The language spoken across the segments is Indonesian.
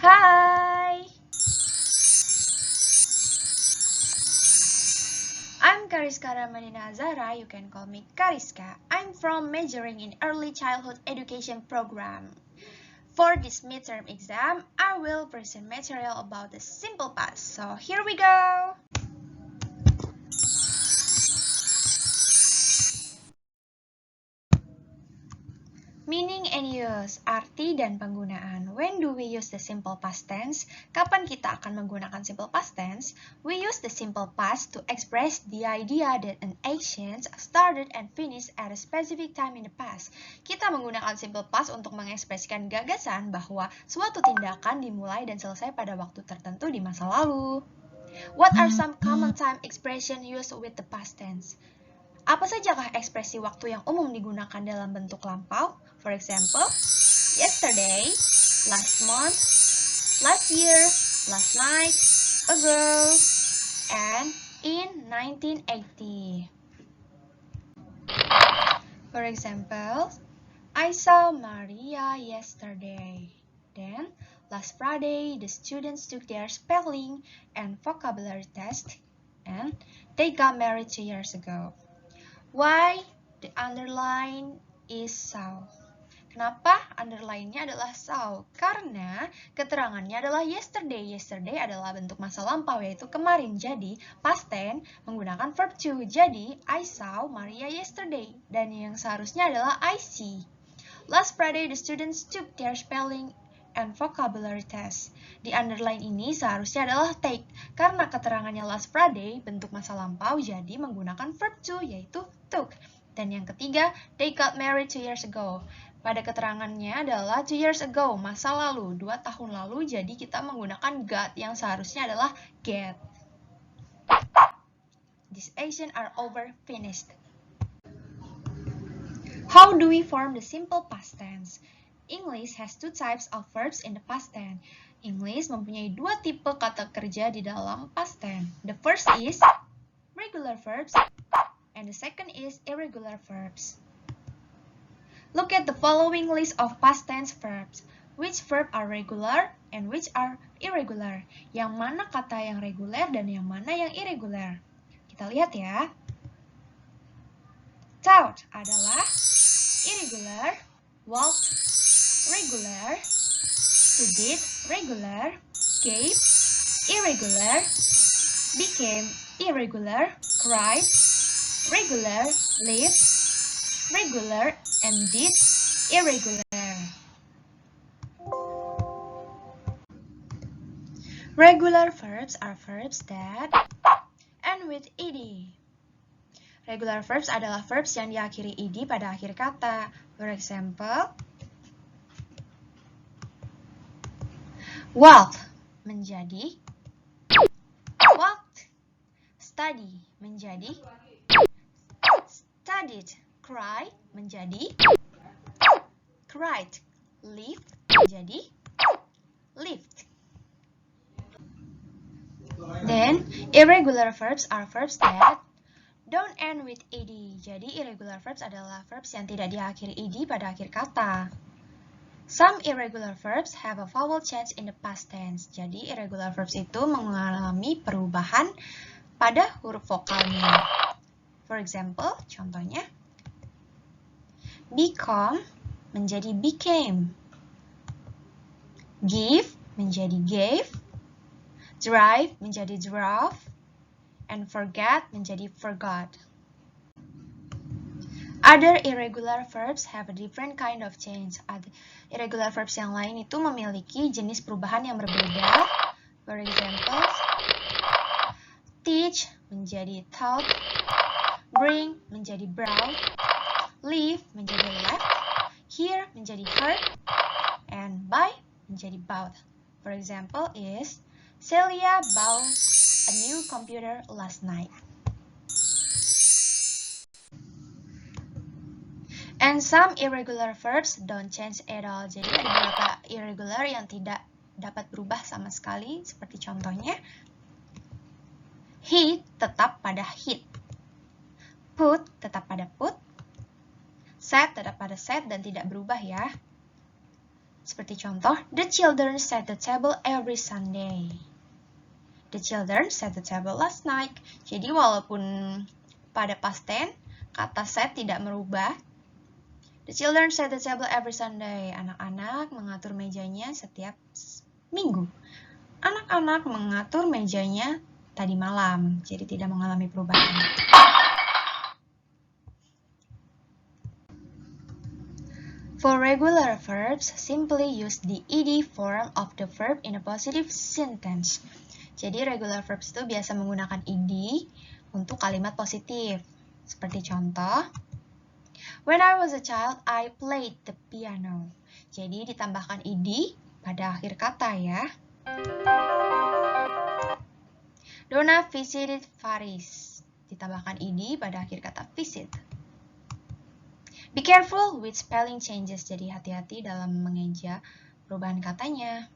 Hi! I'm Kariska Ramanina Zahra, you can call me Kariska. I'm from majoring in Early Childhood Education program. For this midterm exam, I will present material about the simple past. So here we go! Meaning and use, arti dan penggunaan. When do we use the simple past tense? Kapan kita akan menggunakan simple past tense? We use the simple past to express the idea that an action started and finished at a specific time in the past. Kita menggunakan simple past untuk mengekspresikan gagasan bahwa suatu tindakan dimulai dan selesai pada waktu tertentu di masa lalu. What are some common time expression used with the past tense? Apa sajakah ekspresi waktu yang umum digunakan dalam bentuk lampau? For example, yesterday, last month, last year, last night, ago, and in 1980. For example, I saw Maria yesterday. Then, last Friday, the students took their spelling and vocabulary test, and they got married 2 years ago. Why the underline is saw? Kenapa underline-nya adalah saw? Karena keterangannya adalah yesterday. Yesterday adalah bentuk masa lampau, yaitu kemarin. Jadi, past tense menggunakan verb to. Jadi, I saw Maria yesterday. Dan yang seharusnya adalah I see. Last Friday, the students took their spelling and vocabulary test. Di underline ini seharusnya adalah take. Karena keterangannya last Friday, bentuk masa lampau, jadi menggunakan verb to, yaitu took. Dan yang ketiga, they got married 2 years ago. Pada keterangannya adalah 2 years ago, masa lalu, 2 tahun lalu, jadi kita menggunakan got yang seharusnya adalah get. These actions are over, finished. How do we form the simple past tense? English has 2 types of verbs in the past tense. English mempunyai 2 tipe kata kerja di dalam past tense. The first is regular verbs, and the second is irregular verbs. Look at the following list of past tense verbs. Which verb are regular and which are irregular? Yang mana kata yang reguler dan yang mana yang irregular? Kita lihat ya. Taught adalah irregular, walked regular, studied regular, gave irregular, became irregular, cried regular, lived regular, and did irregular. Regular verbs are verbs that end with ed. Regular verbs adalah verbs yang diakhiri ed pada akhir kata. For example, walk menjadi walked, study menjadi studied, cry menjadi cried, live menjadi lived. Then, irregular verbs are verbs that don't end with ed. Jadi, irregular verbs adalah verbs yang tidak diakhiri ed pada akhir kata. Some irregular verbs have a vowel change in the past tense. Jadi, irregular verbs itu mengalami perubahan pada huruf vokalnya. For example, contohnya, become menjadi became, give menjadi gave, drive menjadi drove, and forget menjadi forgot. Other irregular verbs have a different kind of change. Irregular verbs yang lain itu memiliki jenis perubahan yang berbeda. For example, teach menjadi taught, bring menjadi brought, leave menjadi left, hear menjadi heard, and buy menjadi bought. For example is, Celia bought a new computer last night. And some irregular verbs don't change at all. Jadi ada beberapa irregular yang tidak dapat berubah sama sekali. Seperti contohnya, he tetap pada hit, put tetap pada put, set tetap pada set dan tidak berubah ya. Seperti contoh, the children set the table every Sunday. The children set the table last night. Jadi walaupun pada past tense, kata set tidak merubah. The children set the table every Sunday. Anak-anak mengatur mejanya setiap minggu. Anak-anak mengatur mejanya tadi malam. Jadi tidak mengalami perubahan. For regular verbs, simply use the ed form of the verb in a positive sentence. Jadi regular verbs itu biasa menggunakan ed untuk kalimat positif. Seperti contoh, when I was a child, I played the piano. Jadi ditambahkan ed pada akhir kata ya. Donna visited Paris. Ditambahkan ed pada akhir kata visit. Be careful with spelling changes. Jadi hati-hati dalam mengeja perubahan katanya.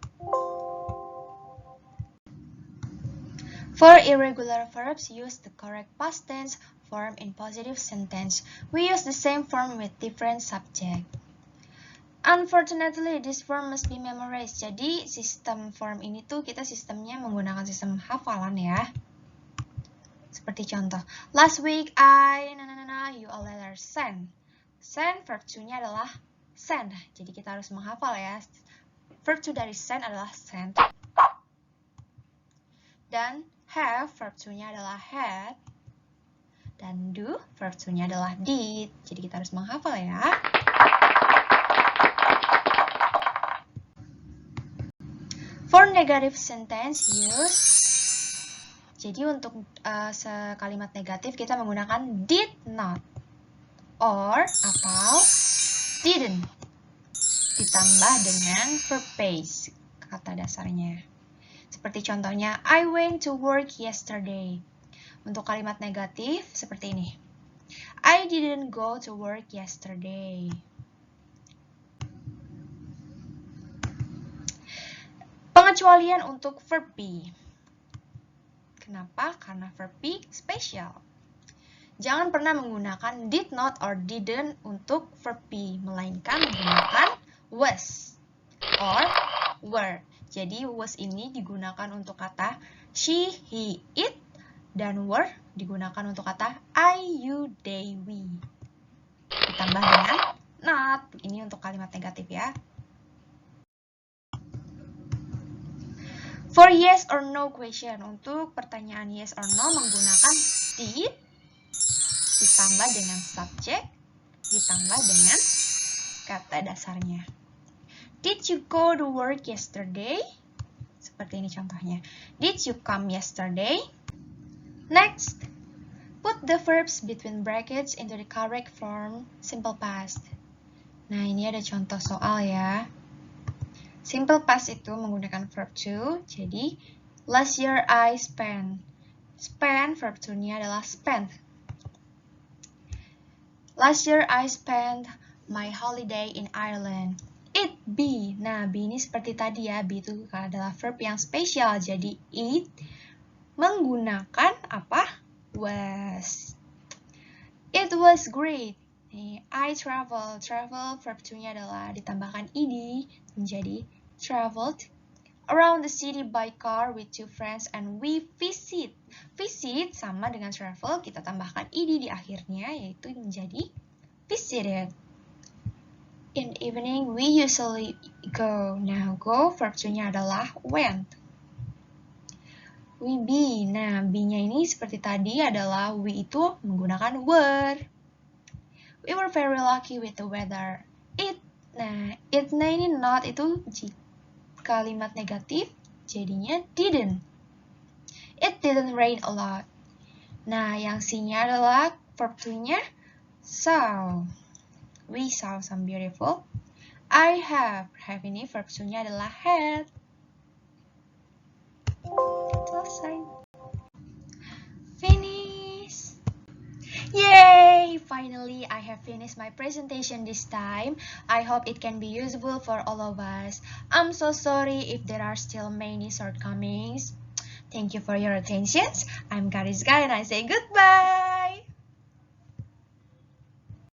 For irregular verbs, use the correct past tense form in positive sentence. We use the same form with different subject. Unfortunately, this form must be memorized. Jadi, sistem form ini tuh kita sistemnya menggunakan sistem hafalan ya. Seperti contoh, last week you a letter send. Send, verb to-nya adalah send. Jadi kita harus menghafal ya. Verb to dari send adalah send. Dan have, verb to-nya adalah had. Dan do, verb to-nya adalah did. Jadi kita harus menghafal ya. For negative sentence, use. Jadi untuk sekalimat negatif kita menggunakan did not. Or atau didn't. Ditambah dengan verb base, kata dasarnya. Seperti contohnya, I went to work yesterday. Untuk kalimat negatif, seperti ini. I didn't go to work yesterday. Pengecualian untuk verb be. Kenapa? Karena verb be spesial. Jangan pernah menggunakan did not or didn't untuk verb be, melainkan menggunakan was or were. Jadi was ini digunakan untuk kata she, he, it, dan were digunakan untuk kata I, you, they, we. Ditambah dengan not, ini untuk kalimat negatif ya. For yes or no question, untuk pertanyaan yes or no menggunakan did, ditambah dengan subject, ditambah dengan kata dasarnya. Did you go to work yesterday? Seperti ini contohnya. Did you come yesterday? Next, put the verbs between brackets into the correct form, simple past. Nah, ini ada contoh soal ya. Simple past itu menggunakan verb to, jadi last year I spent. Spend, verb to-nya adalah spent. Last year I spent my holiday in Ireland. It be. Nah, be ini seperti tadi ya. Be itu adalah verb yang spesial. Jadi it menggunakan apa? Was. It was great. I travel. Travel verb to-nya adalah ditambahkan ed menjadi traveled around the city by car with two friends and we visit. Visit sama dengan travel, kita tambahkan ed di akhirnya, yaitu menjadi visited. In the evening, we usually go. Now, go, verb to-nya adalah went. We be. Nah, be-nya ini seperti tadi adalah we itu menggunakan were. We were very lucky with the weather. It. Nah, it-nya ini not itu kalimat negatif, jadinya didn't. It didn't rain a lot. Nah, yang C-nya adalah verb to-nya saw. We saw some beautiful. I have. Have ini verb to-nya adalah had. Selesai. Finish. Yay! Finally, I have finished my presentation this time. I hope it can be useful for all of us. I'm so sorry if there are still many shortcomings. Thank you for your attention. I'm Kariska and I say goodbye.